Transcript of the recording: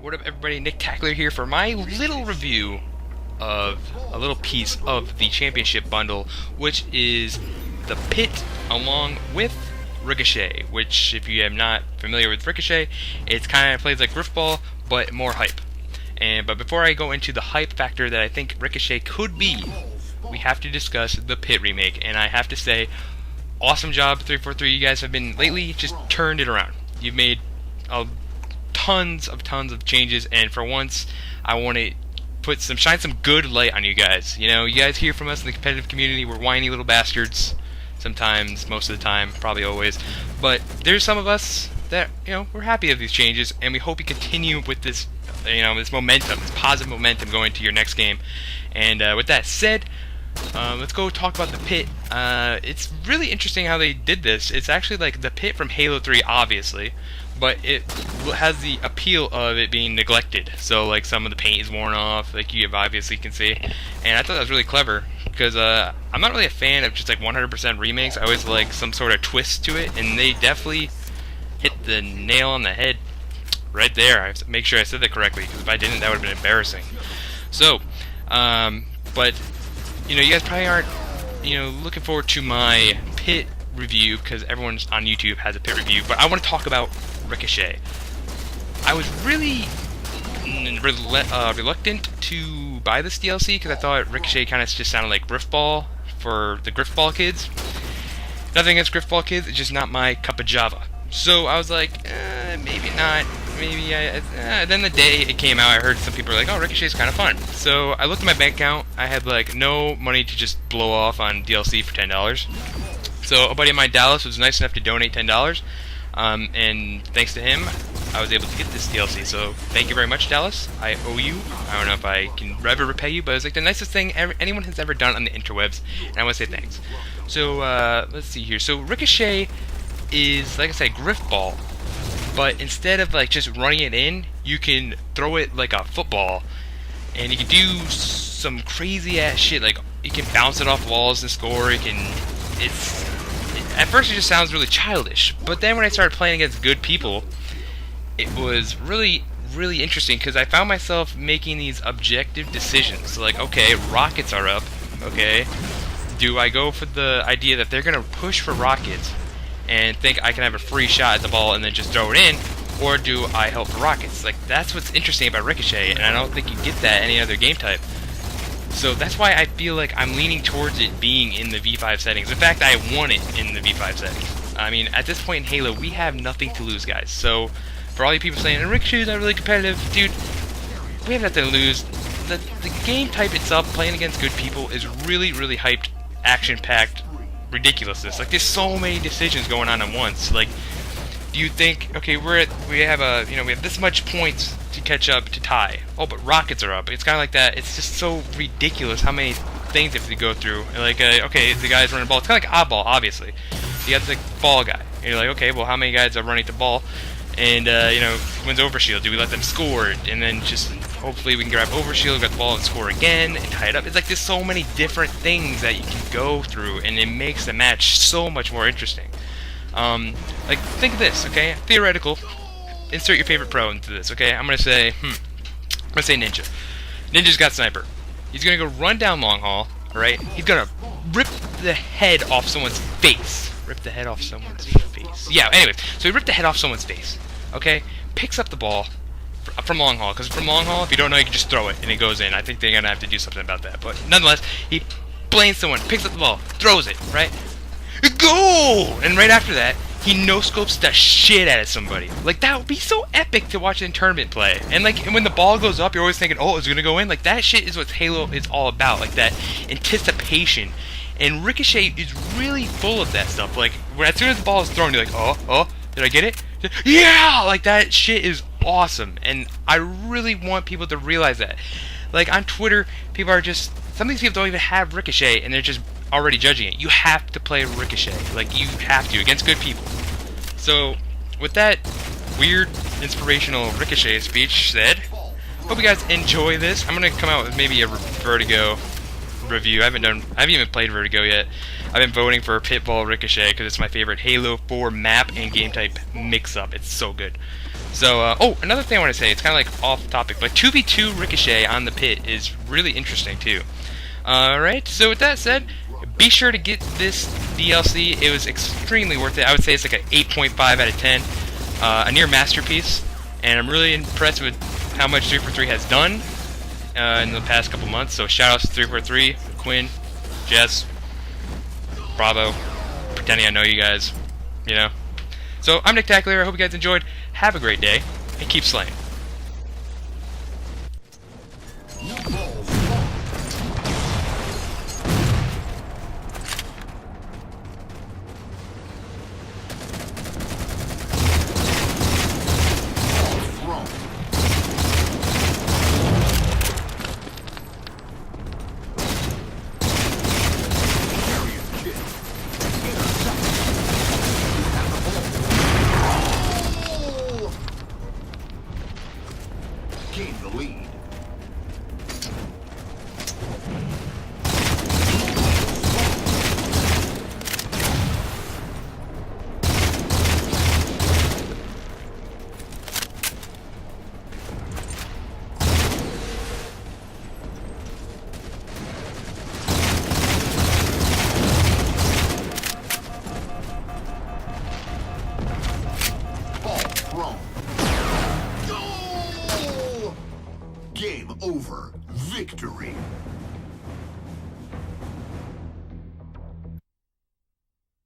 What up, everybody? Nicktacular here for my little review of a little piece of the championship bundle, which is the Pit along with Ricochet. Which, if you are not familiar with Ricochet, it's kind of plays like Griffball, but more hype. But before I go into the hype factor that I think Ricochet could be, we have to discuss the Pit remake. And I have to say, awesome job 343. You guys have been lately just turned it around. You've made tons of changes, and for once I want to shine some good light on you guys. You know, you guys hear from us in the competitive community, we're whiny little bastards sometimes, most of the time, probably always, but there's some of us that, you know, we're happy with these changes, and we hope you continue with this, you know, this momentum, this positive momentum going to your next game. And with that said, let's go talk about the Pit. It's really interesting how they did this. It's actually like the Pit from Halo 3, obviously, but it has the appeal of it being neglected. So like some of the paint is worn off, like you obviously can see. And I thought that was really clever, because I'm not really a fan of just like 100% remakes. I always like some sort of twist to it, and they definitely hit the nail on the head right there. I have to make sure I said that correctly, because if I didn't, that would have been embarrassing. So, but you know, you guys probably aren't, you know, looking forward to my Pit review, because everyone on YouTube has a Pit review, but I want to talk about Ricochet. I was really reluctant to buy this DLC, because I thought Ricochet kind of just sounded like Griffball for the Griffball kids. Nothing against Griffball kids, it's just not my cup of java. So I was like, maybe not. Maybe then the day it came out, I heard some people were like, oh, Ricochet's kind of fun. So I looked at my bank account. I had like no money to just blow off on DLC for $10. So a buddy of mine, Dallas, was nice enough to donate $10. And thanks to him, I was able to get this DLC. So thank you very much, Dallas. I owe you. I don't know if I can ever repay you, but it's like the nicest thing anyone has ever done on the interwebs, and I want to say thanks. So let's see here. So Ricochet is, like I said, Griffball, but instead of like just running it in, you can throw it like a football, and you can do some crazy ass shit. Like you can bounce it off walls and score. At first it just sounds really childish, but then when I started playing against good people, it was really interesting, because I found myself making these objective decisions. So like, okay, rockets are up. Okay, do I go for the idea that they're gonna push for rockets and think I can have a free shot at the ball and then just throw it in, or do I help for rockets? Like, that's what's interesting about Ricochet, and I don't think you get that any other game type. So that's why I feel like I'm leaning towards it being in the V5 settings. In fact, I want it in the V5 settings. I mean, at this point in Halo, we have nothing to lose, guys. So for all you people saying, Ricochet's not really competitive, dude, we have nothing to lose. The game type itself, playing against good people, is really hyped, action-packed ridiculousness. Like, there's so many decisions going on at once. Like, do you think, okay, we have this much points to catch up to tie. Oh, but rockets are up. It's kind of like that. It's just so ridiculous how many things you have to go through. And like, okay, the guy's running the ball. It's kind of like oddball, obviously. You got the ball guy. And you're like, okay, well, how many guys are running the ball? And, you know, wins overshield. Do we let them score? And then just hopefully we can grab overshield, get the ball, and score again, and tie it up. It's like there's so many different things that you can go through, and it makes the match so much more interesting. Like, think of this, okay? Theoretical. Insert your favorite pro into this, okay? I'm gonna say, let's say Ninja. Ninja's got sniper. He's gonna go run down long haul, alright? He's gonna rip the head off someone's face. Rip the head off someone's face. Yeah, anyways, so he ripped the head off someone's face, okay? Picks up the ball from long haul, because from long haul, if you don't know, you can just throw it, and it goes in. I think they're gonna have to do something about that, but nonetheless, he blames someone, picks up the ball, throws it, right? Goal! And right after that, he no-scopes the shit out of somebody. Like, that would be so epic to watch in tournament play. And like, when the ball goes up, you're always thinking, oh, is it gonna go in? Like, that shit is what Halo is all about. Like, that anticipation. And Ricochet is really full of that stuff. Like, as soon as the ball is thrown, you're like, oh, did I get it? Yeah! Like, that shit is awesome. And I really want people to realize that. Like, on Twitter, people are just, some of these people don't even have Ricochet, and they're just already judging it. You have to play Ricochet. Like, you have to, against good people. So, with that weird, inspirational Ricochet speech said, hope you guys enjoy this. I'm gonna come out with maybe a Vertigo review. I haven't even played Vertigo yet. I've been voting for Pitball Ricochet because it's my favorite Halo 4 map and game type mix-up. It's so good. So, oh, another thing I want to say, it's kind of like off topic, but 2v2 Ricochet on the pit is really interesting too. Alright, so with that said, be sure to get this DLC. It was extremely worth it. I would say it's like an 8.5 out of 10. A near masterpiece, and I'm really impressed with how much 343 has done in the past couple months. So shout outs to 343, Quinn, Jess, Bravo, pretending I know you guys, you know. So I'm Nicktacular. I hope you guys enjoyed. Have a great day, and keep slaying. Gain the lead. Ball thrown. Goal! Game over. Victory.